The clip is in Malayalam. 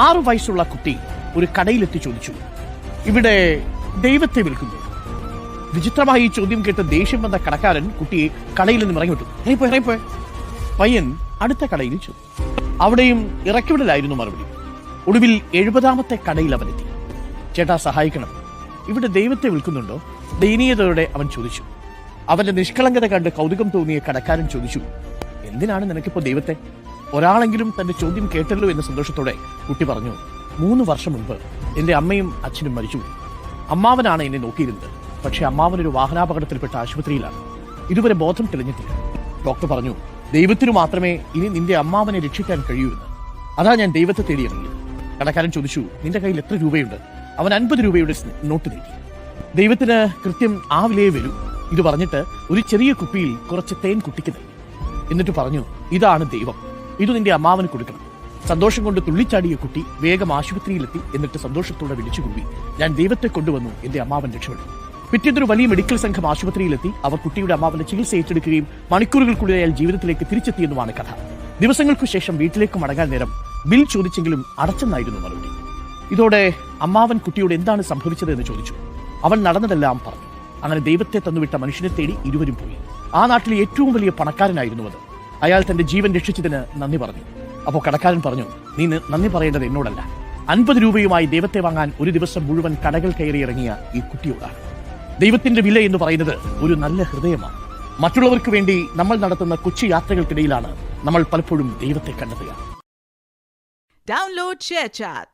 6 വയസ്സുള്ള കുട്ടി ഒരു കടയിലെത്തി ചോദിച്ചു, ഇവിടെ ദൈവത്തെ വിൽക്കുന്നു. വിചിത്രമായി ഈ ചോദ്യം കേട്ട് ദേഷ്യം വന്ന കടക്കാരൻ കുട്ടിയെ കടയിൽ നിന്ന് ഇറങ്ങിവിട്ടു. ഇറങ്ങിപ്പോയ പയ്യൻ അടുത്ത കടയിൽ ചെന്നു. അവിടെയും ഇറക്കിവിടലായിരുന്നു മറുപടി. ഒടുവിൽ 70ാമത്തെ കടയിൽ അവനെത്തി. ചേട്ടാ സഹായിക്കണം, ഇവിടെ ദൈവത്തെ വിൽക്കുന്നുണ്ടോ? ദയനീയതയോടെ അവൻ ചോദിച്ചു. അവന്റെ നിഷ്കളങ്കത കണ്ട് കൗതുകം തോന്നിയ കടക്കാരൻ ചോദിച്ചു, എന്തിനാണ് നിനക്കിപ്പോ ദൈവത്തെ? ഒരാളെങ്കിലും തന്റെ ചോദ്യം കേട്ടല്ലോ എന്ന സന്തോഷത്തോടെ കുട്ടി പറഞ്ഞു, 3 വർഷം മുൻപ് എന്റെ അമ്മയും അച്ഛനും മരിച്ചു. അമ്മാവനാണ് എന്നെ നോക്കിയിരുന്നത്. പക്ഷെ അമ്മാവനൊരു വാഹനാപകടത്തിൽപ്പെട്ട ആശുപത്രിയിലാണ്. ഇതുവരെ ബോധം തെളിഞ്ഞിട്ടില്ല. ഡോക്ടർ പറഞ്ഞു, ദൈവത്തിനു മാത്രമേ ഇനി നിന്റെ അമ്മാവനെ രക്ഷിക്കാൻ കഴിയൂ എന്ന്. അതാ ഞാൻ ദൈവത്തെ തേടിയിറങ്ങിയത്. കടക്കാരൻ ചോദിച്ചു, നിന്റെ കയ്യിൽ എത്ര രൂപയുണ്ട്? അവൻ 50 രൂപയുടെ നോട്ട് നീട്ടി. ദൈവത്തിന് കൃത്യം ആ വിലയെ വരൂ. ഇത് പറഞ്ഞിട്ട് ഒരു ചെറിയ കുപ്പിയിൽ കുറച്ച് തേൻ കുട്ടിക്ക് നൽകി. എന്നിട്ട് പറഞ്ഞു, ഇതാണ് ദൈവം, ഇത് നിന്റെ അമ്മാവന് കൊടുക്കണം. സന്തോഷം കൊണ്ട് തുള്ളിച്ചാടിയ കുട്ടി വേഗം ആശുപത്രിയിലെത്തി. എന്നിട്ട് സന്തോഷത്തോടെ വിളിച്ചുകൂടി, ഞാൻ ദൈവത്തെ കൊണ്ടുവന്നു, എന്റെ അമ്മാവൻ രക്ഷപ്പെട്ടു. പിറ്റേന്നൊരു വലിയ മെഡിക്കൽ സംഘം ആശുപത്രിയിലെത്തി. അവർ കുട്ടിയുടെ അമ്മാവന്റെ ചികിത്സ ഏറ്റെടുക്കുകയും മണിക്കൂറുകൾക്കുള്ളിൽ അയാൾ ജീവിതത്തിലേക്ക് തിരിച്ചെത്തിയെന്നുമാണ് കഥ. ദിവസങ്ങൾക്കു ശേഷം വീട്ടിലേക്ക് മടങ്ങാൻ നേരം ബിൽ ചോദിച്ചെങ്കിലും അടച്ചെന്നായിരുന്നു മറുപടി. ഇതോടെ അമ്മാവൻ കുട്ടിയോട് എന്താണ് സംഭവിച്ചത് എന്ന് ചോദിച്ചു. അവൻ നടന്നതെല്ലാം പറഞ്ഞു. അങ്ങനെ ദൈവത്തെ തന്നുവിട്ട മനുഷ്യനെ തേടി ഇരുവരും പോയി. ആ നാട്ടിലെ ഏറ്റവും വലിയ പണക്കാരനായിരുന്നു അത്. അയാൾ തന്റെ ജീവൻ രക്ഷിച്ചതിന് നന്ദി പറഞ്ഞു. അപ്പോൾ കടക്കാരൻ പറഞ്ഞു, നീ നന്ദി പറയേണ്ടത് എന്നോടല്ല, 50 രൂപയുമായി ദൈവത്തെ വാങ്ങാൻ ഒരു ദിവസം മുഴുവൻ കടകൾ കയറി ഇറങ്ങിയ ഈ കുട്ടിയോടാണ്. ദൈവത്തിന്റെ വില എന്ന് പറയുന്നത് ഒരു നല്ല ഹൃദയമാണ്. മറ്റുള്ളവർക്ക് വേണ്ടി നമ്മൾ നടത്തുന്ന കൊച്ചു യാത്രകൾക്കിടയിലാണ് നമ്മൾ പലപ്പോഴും ദൈവത്തെ കണ്ടെത്തുക. Download ShareChat.